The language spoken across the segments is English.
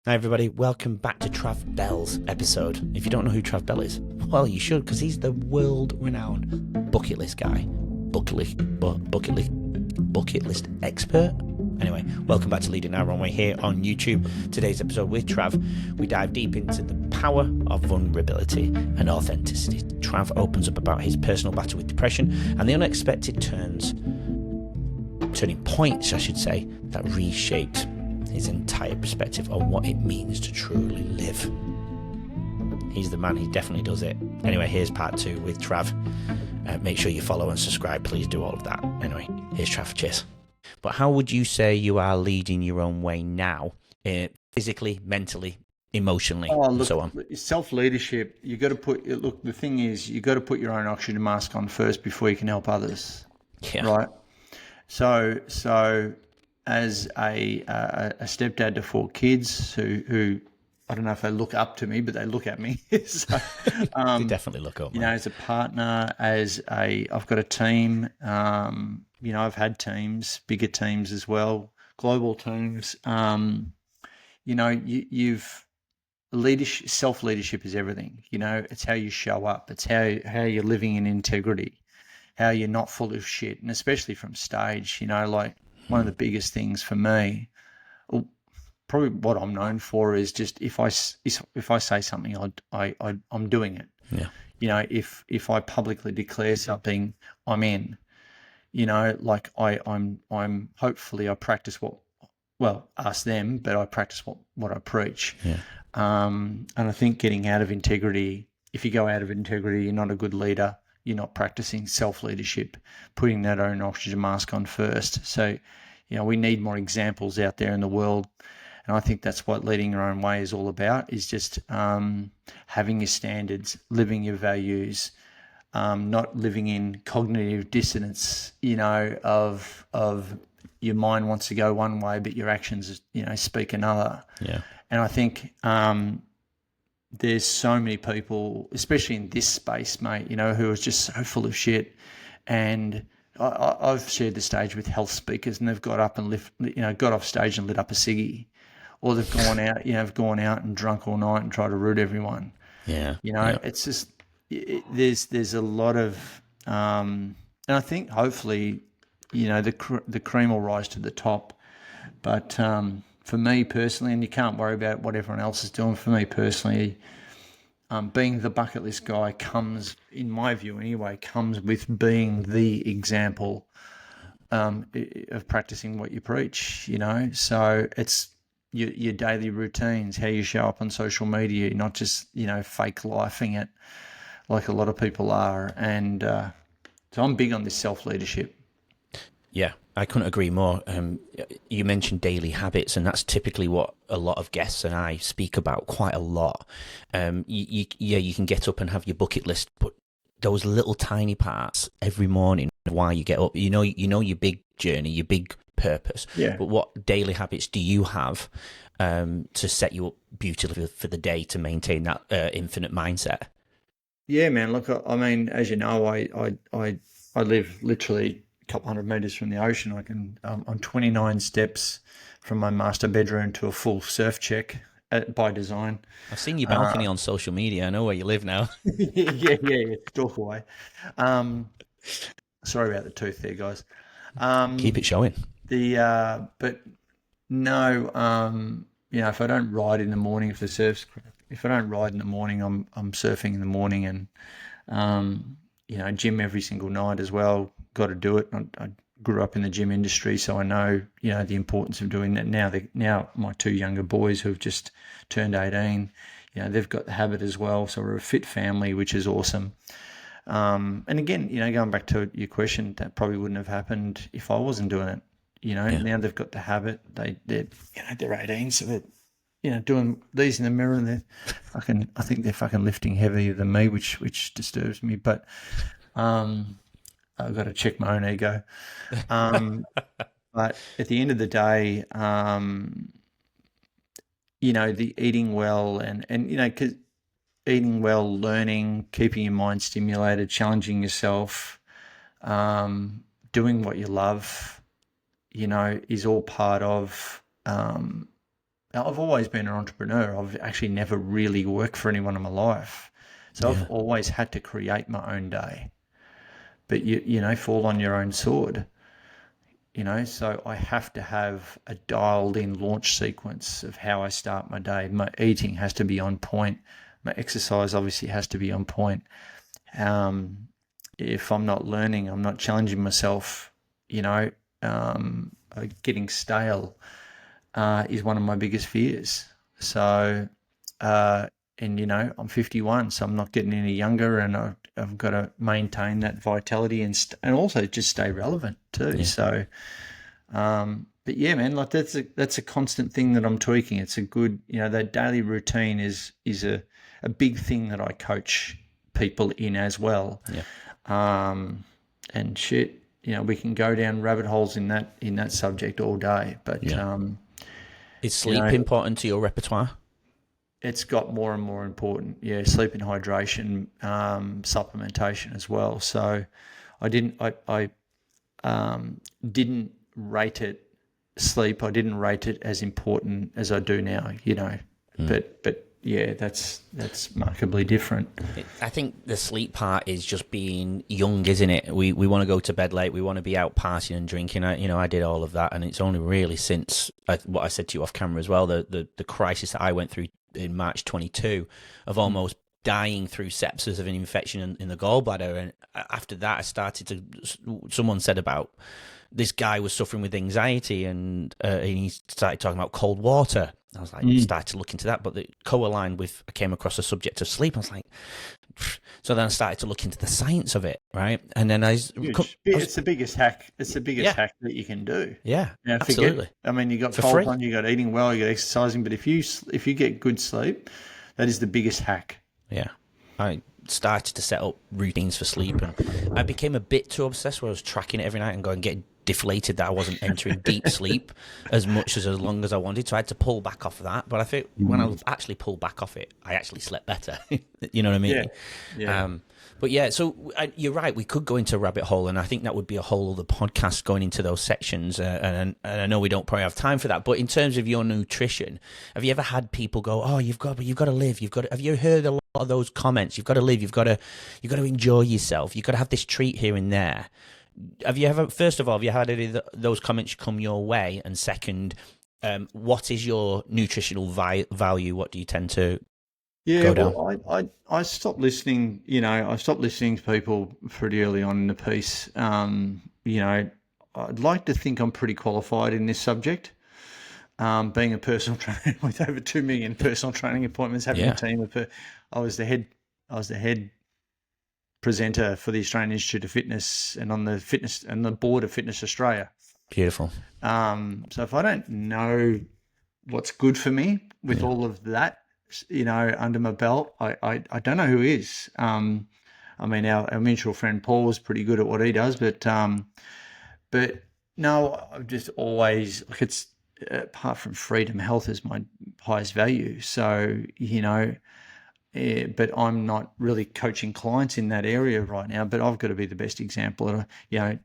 Hi everybody, welcome back to Trav Bell's episode. If you don't know who Trav Bell is, well you should, because he's the world-renowned bucket list guy. Bucket list expert? Anyway, welcome back to Leading Our Own Way here on YouTube. Today's episode with Trav, we dive deep into the power of vulnerability and authenticity. Trav opens up about his personal battle with depression and the unexpected turning points, I should say, that reshaped his entire perspective on what it means to truly live. He's the man, he definitely does it. Anyway, here's part 2 with Trav. Make sure you follow and subscribe, please do all of that. Anyway, here's Trav, cheers. But how would you say you are leading your own way now, physically, mentally, emotionally, and so on? Self-leadership, you got to the thing is, you got to put your own oxygen mask on first before you can help others. Yeah. Right? So as a stepdad to 4 kids who I don't know if they look up to me, but they look at me. So, they definitely look up, man. As a partner, I've got a team. I've had teams, bigger teams as well, global teams. Self-leadership is everything. It's how you show up. It's how you're living in integrity, how you're not full of shit, and especially from stage. Like one of the biggest things for me, probably what I'm known for, is just if I say something, I'm doing it. Yeah. If I publicly declare something, I'm in. I'm hopefully I practice ask them, but I practice what I preach. Yeah. And I think getting out of integrity, if you go out of integrity, you're not a good leader. You're not practicing self-leadership, putting that own oxygen mask on first. So, we need more examples out there in the world. And I think that's what leading your own way is all about, is just having your standards, living your values, not living in cognitive dissonance, of your mind wants to go one way, but your actions, speak another. Yeah. And I think there's so many people, especially in this space, mate, who are just so full of shit. And I've shared the stage with health speakers, and they've got up and got off stage and lit up a ciggy, or they've gone out, and drunk all night and tried to root everyone. Yeah. It's just there's a lot of, and I think hopefully, the cream will rise to the top. But for me personally, and you can't worry about what everyone else is doing, for me personally, being the bucket list guy comes, in my view anyway, comes with being the example of practicing what you preach, So it's your daily routines, how you show up on social media, not just, fake lifing it like a lot of people are. And so I'm big on this self-leadership. Yeah, I couldn't agree more. You mentioned daily habits, and that's typically what a lot of guests and I speak about quite a lot. You can get up and have your bucket list, but those little tiny parts every morning while you get up, you know your big journey, your big purpose. Yeah. But what daily habits do you have to set you up beautifully for the day to maintain that infinite mindset? Yeah, man. Look, I mean, as you know, I live literally couple 100 meters from the ocean. I'm 29 steps from my master bedroom to a full surf check by design. I've seen your balcony on social media. I know where you live now. yeah, stalk away. Sorry about the tooth there, guys. Keep it showing. But no, if I don't ride in the morning, if I don't ride in the morning, I'm surfing in the morning, and gym every single night as well. Got to do it. I grew up in the gym industry, so I know, the importance of doing that. Now my 2 younger boys who've just turned 18, they've got the habit as well. So we're a fit family, which is awesome. And again, going back to your question, that probably wouldn't have happened if I wasn't doing it. Now they've got the habit. They're 18, so they're, doing these in the mirror, and I think they're fucking lifting heavier than me, which disturbs me. But I've got to check my own ego. But at the end of the day, the eating well and because eating well, learning, keeping your mind stimulated, challenging yourself, doing what you love, is all part of I've always been an entrepreneur. I've actually never really worked for anyone in my life. So I've always had to create my own day. But you fall on your own sword. So I have to have a dialed in launch sequence of how I start my day. My eating has to be on point. My exercise obviously has to be on point. If I'm not learning, I'm not challenging myself, getting stale is one of my biggest fears. So, I'm 51, so I'm not getting any younger, and I've got to maintain that vitality and also just stay relevant too. Yeah. So, but yeah, man, like that's a constant thing that I'm tweaking. It's a good, that daily routine is a big thing that I coach people in as well. Yeah. And shit, we can go down rabbit holes in that subject all day. But is sleep important to your repertoire? It's got more and more important. Yeah, sleep and hydration, supplementation as well. So I didn't rate it sleep. I didn't rate it as important as I do now. But yeah, that's markedly different. I think the sleep part is just being young, isn't it? We want to go to bed late. We want to be out partying and drinking. I did all of that, and it's only really since what I said to you off camera as well, the crisis that I went through in March 22 of almost dying through sepsis of an infection in the gallbladder. And after that, I started to, someone said about this guy was suffering with anxiety, and he started talking about cold water. I was like, started to look into that, but it co-aligned with, I came across the subject of sleep. I was like, so then I started to look into the science of it, right? And then it's the biggest hack. It's the biggest hack that you can do. Yeah, absolutely. You got cold on, you got eating well, you got exercising, but if you get good sleep, that is the biggest hack. Yeah. I started to set up routines for sleep, and I became a bit too obsessed where I was tracking it every night and getting deflated that I wasn't entering deep sleep as long as I wanted. So I had to pull back off of that. But I think when I actually pulled back off it, I actually slept better. You know what I mean? Yeah. But yeah, so you're right. We could go into a rabbit hole, and I think that would be a whole other podcast going into those sections. And I know we don't probably have time for that. But in terms of your nutrition, have you ever had people go, "Oh, you've got to live. Have you heard a lot of those comments? You've got to live. You've got to enjoy yourself. You've got to have this treat here and there." Have you ever? First of all, have you had any of those comments come your way? And second, what is your nutritional value? What do you tend to? Yeah, well, I stopped listening. I stopped listening to people pretty early on in the piece. I'd like to think I'm pretty qualified in this subject. Being a personal trainer with over 2 million personal training appointments, having a team of, I was the head presenter for the Australian Institute of Fitness and on the board of Fitness Australia. Beautiful. So if I don't know what's good for me with all of that, under my belt, I don't know who is. Our mutual friend Paul was pretty good at what he does, but no, I've just always, it's apart from freedom, health is my highest value. So, but I'm not really coaching clients in that area right now, but I've got to be the best example. I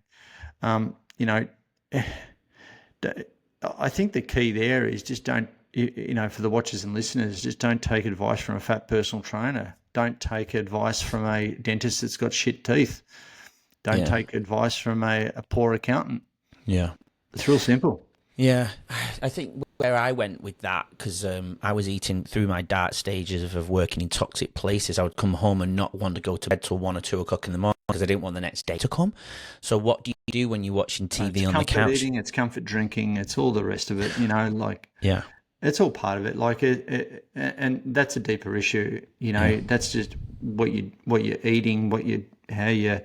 think the key there is just don't, for the watchers and listeners, just don't take advice from a fat personal trainer. Don't take advice from a dentist that's got shit teeth. Don't take advice from a poor accountant. Yeah. It's real simple. Yeah. I think where I went with that, because I was eating through my dark stages of working in toxic places, I would come home and not want to go to bed till 1 or 2 o'clock in the morning because I didn't want the next day to come. So what do you do when you're watching TV on the couch? It's comfort eating, it's comfort drinking, it's all the rest of it, Yeah. It's all part of it. And that's a deeper issue. That's just what you're eating, how you're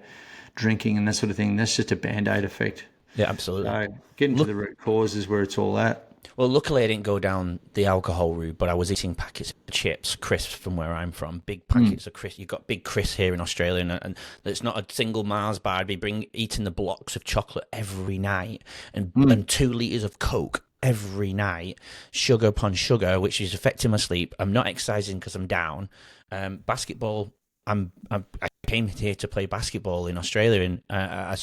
drinking and that sort of thing. That's just a Band-Aid effect. Yeah, absolutely. So getting to the root cause is where it's all at. Well, luckily I didn't go down the alcohol route, but I was eating packets of chips, crisps from where I'm from, big packets of crisps. You've got big crisps here in Australia, and it's not a single Mars bar. I'd be eating the blocks of chocolate every night and 2 litres of Coke every night, sugar upon sugar, which is affecting my sleep. I'm not exercising because I'm down. Basketball, I came here to play basketball in Australia, and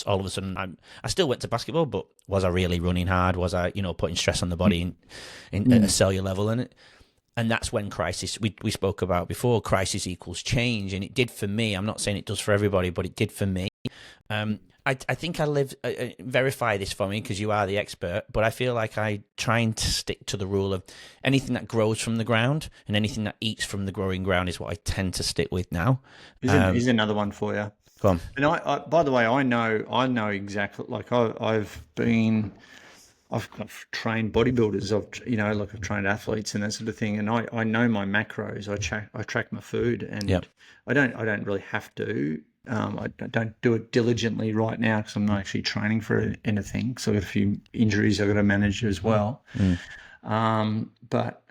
all of a sudden I still went to basketball, but was I really running hard? Was I, putting stress on the body in at a cellular level? And that's when crisis, we spoke about before, crisis equals change. And it did for me. I'm not saying it does for everybody, but it did for me. I think I live, verify this for me because you are the expert, but I feel like I trying to stick to the rule of anything that grows from the ground and anything that eats from the growing ground is what I tend to stick with now. Here's another one for you. Go on. And I by the way, I know exactly, like I've trained bodybuilders, I've trained athletes and that sort of thing, and I know my macros. I track my food, and I don't really have to. I don't do it diligently right now because I'm not actually training for anything. So I've got a few injuries I've got to manage as well. But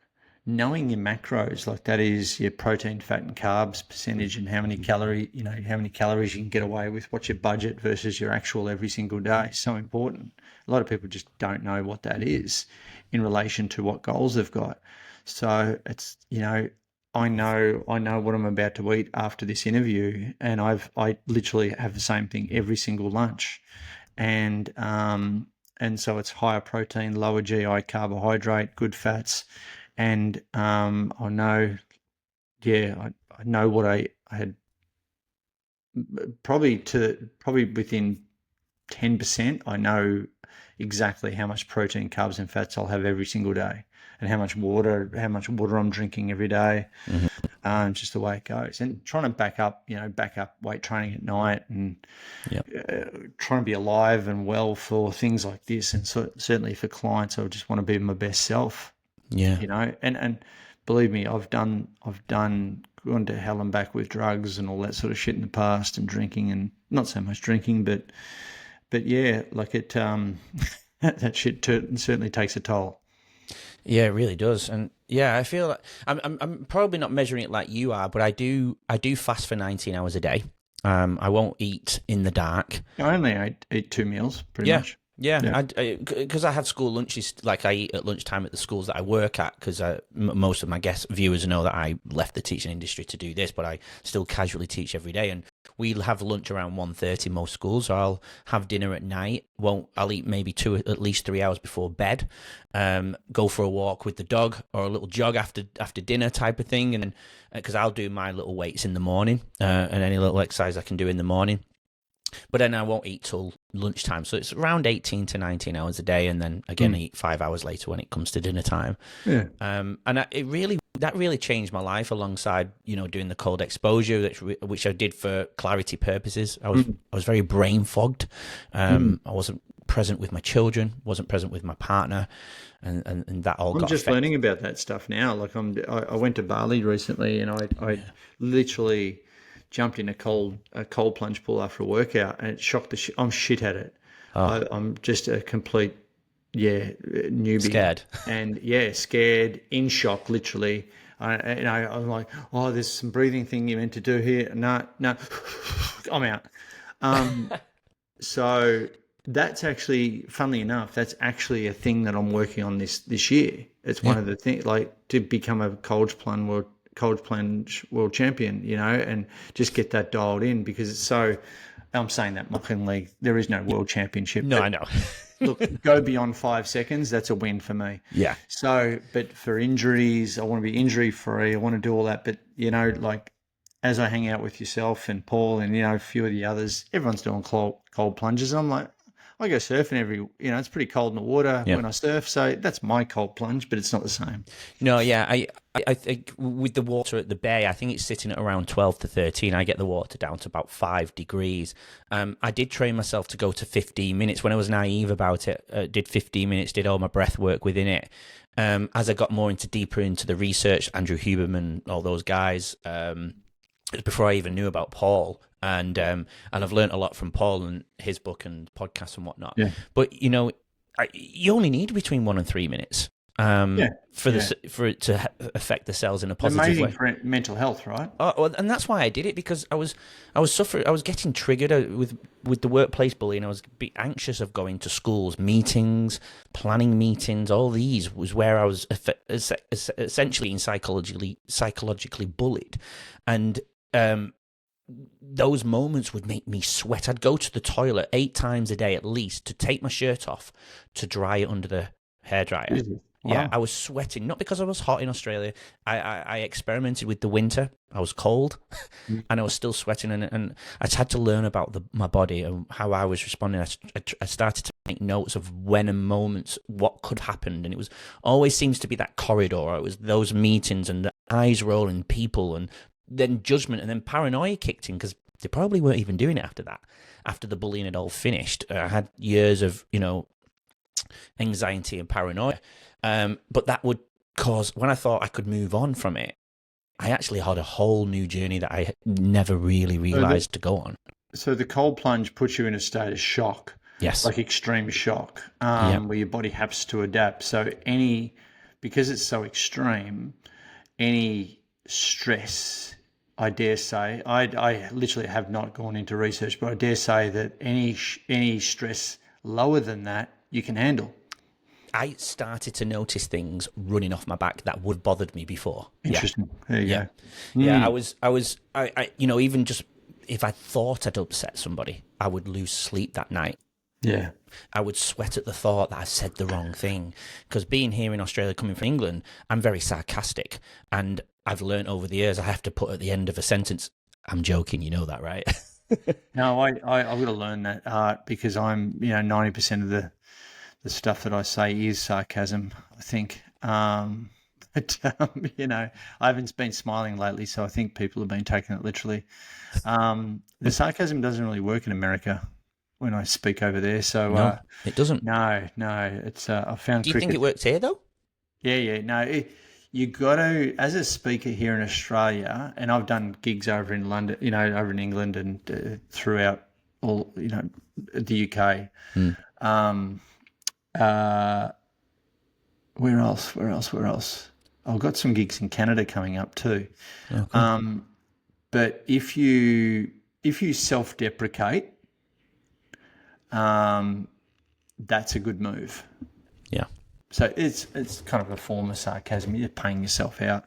knowing your macros, like that is your protein, fat, and carbs percentage, and how many calories you can get away with, what's your budget versus your actual every single day, is so important. A lot of people just don't know what that is in relation to what goals they've got. So it's, I know what I'm about to eat after this interview, and I literally have the same thing every single lunch, and so it's higher protein, lower GI carbohydrate, good fats, and I know what I had probably within 10%. I know exactly how much protein, carbs, and fats I'll have every single day, and how much water I'm drinking every day. Just the way it goes, and trying to back up weight training at night, and trying to be alive and well for things like this, and certainly for clients, I just want to be my best self. And believe me, I've gone to hell and back with drugs and all that sort of shit in the past, and drinking, and not so much drinking, but yeah, like it, that shit certainly takes a toll. Yeah, it really does. And yeah, I feel like I'm probably not measuring it like you are, but I do fast for 19 hours a day. I won't eat in the dark. I only eat 2 meals pretty much. Yeah, because I have school lunches, like I eat at lunchtime at the schools that I work at, because most of my viewers know that I left the teaching industry to do this, but I still casually teach every day, and we'll have lunch around 1:30 most schools, so I'll have dinner at night. I'll eat maybe at least 3 hours before bed, go for a walk with the dog, or a little jog after dinner type of thing, and because I'll do my little weights in the morning, and any little exercise I can do in the morning. But then I won't eat till lunchtime. So it's around 18 to 19 hours a day. And then again, I eat 5 hours later when it comes to dinner time. Yeah. And that really changed my life, alongside, doing the cold exposure, which I did for clarity purposes. I was very brain fogged. I wasn't present with my children, wasn't present with my partner. And that all got I'm just affected. learning about that stuff now. Like I went to Bali recently, and I literally jumped in a cold plunge pool after a workout, and it shocked I'm shit at it. I'm just a complete newbie. Scared. And scared, in shock, literally. I'm like, there's some breathing thing you're meant to do here. No, I'm out. So that's actually, funnily enough, that's actually a thing that I'm working on this year. It's one of the things, like, to become a cold plunge world champion, and just get that dialed in, because it's so, I'm saying that mockingly, there is no world championship. No, I know. Look, go beyond 5 seconds, that's a win for me. Yeah. So, but for injuries, I want to be injury free. I want to do all that. But, like, as I hang out with yourself and Paul and, a few of the others, everyone's doing cold plunges. I'm like, I go surfing it's pretty cold in the water when I surf. So that's my cold plunge, but it's not the same. No, yeah. I think with the water at the bay, I think it's sitting at around 12 to 13. I get the water down to about 5 degrees. I did train myself to go to 15 minutes when I was naive about it. Did 15 minutes, did all my breath work within it. As I got deeper into the research, Andrew Huberman, all those guys, before I even knew about Paul. And I've learned a lot from Paul and his book and podcasts and whatnot. Yeah. But you only need between 1 and 3 minutes for it to affect the cells in a positive way. Amazing for mental health, right? Oh, well, and that's why I did it, because I was suffering. I was getting triggered with the workplace bullying. I was anxious of going to schools, meetings, planning meetings. All these was where I was essentially psychologically bullied, and those moments would make me sweat. I'd go to the toilet 8 times a day at least to take my shirt off to dry it under the hairdryer. Really? Yeah, Wow. I was sweating, not because I was hot in Australia. I experimented with the winter. I was cold, and I was still sweating, and I just had to learn about my body and how I was responding. I started to make notes of when and moments, what could happen, and it was always seems to be that corridor. Or it was those meetings and the eyes rolling, people, and then judgment, and then paranoia kicked in because they probably weren't even doing it after that. After the bullying had all finished, I had years of anxiety and paranoia. But that would cause, when I thought I could move on from it, I actually had a whole new journey that I never really realized to go on. So the cold plunge puts you in a state of shock, Yes. like extreme shock, where your body has to adapt. So because it's so extreme, any stress, I dare say, I literally have not gone into research, but I dare say that any stress lower than that you can handle. I started to notice things running off my back that would bothered me before. Interesting. There you go. Yeah, I even just if I thought I'd upset somebody, I would lose sleep that night. Yeah. I would sweat at the thought that I said the wrong thing. Because being here in Australia, coming from England, I'm very sarcastic. And I've learned over the years I have to put at the end of a sentence, I'm joking, you know that, right? No, I've got to learn that art because I'm, 90% of the stuff that I say is sarcasm, I think. But, I haven't been smiling lately, so I think people have been taking it literally. The sarcasm doesn't really work in America when I speak over there. So No, it doesn't. no, it's I found. Do you think it works here though? Yeah, no. You got to, as a speaker here in Australia, and I've done gigs over in London, over in England and throughout all, the UK. Where else? I've got some gigs in Canada coming up too. Oh, cool. But if you self-deprecate, that's a good move. Yeah. So it's kind of a form of sarcasm. You're paying yourself out,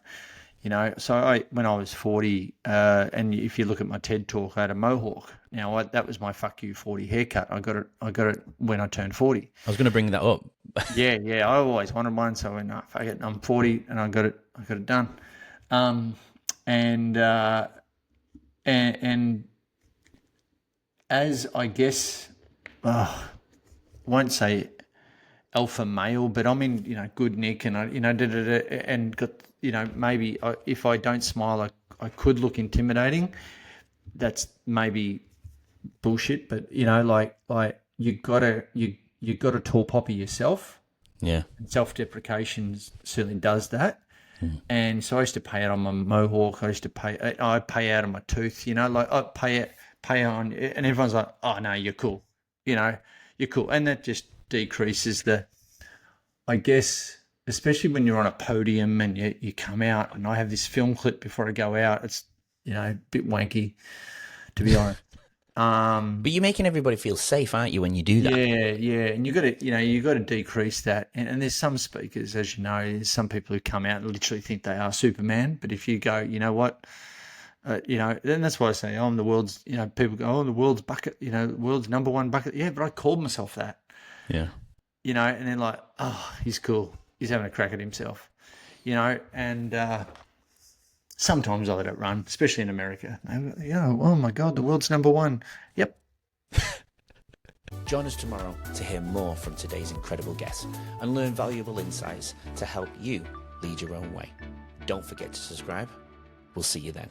So when I was 40, and if you look at my TED talk, I had a mohawk. Now that was my fuck you 40 haircut. I got it when I turned 40. I was going to bring that up. Yeah. I always wanted one, so I went, no, fuck it. I'm 40, and I got it done. And as I guess, won't say alpha male, but I'm in, good nick, and I, and got, maybe if I don't smile, I could look intimidating. That's maybe bullshit, but like you gotta tall poppy yourself. Yeah. Self-deprecation certainly does that. And so I used to pay out on my mohawk. I pay out on my tooth, like I pay on, and everyone's like, oh no, you're cool. You're cool. And that just decreases I guess, especially when you're on a podium and you come out, and I have this film clip before I go out. It's, a bit wanky, to be honest. But you're making everybody feel safe, aren't you, when you do that? Yeah. And you got to decrease that. And there's some speakers, as you know, there's some people who come out and literally think they are Superman. But if you go, you know what, then that's why I say, I'm the world's, people go, oh, the world's bucket, world's number one bucket. Yeah, but I called myself that. Yeah. And then like, oh, he's cool. He's having a crack at himself, and sometimes I let it run, especially in America. Oh my God, the world's number one. Yep. Join us tomorrow to hear more from today's incredible guests and learn valuable insights to help you lead your own way. Don't forget to subscribe. We'll see you then.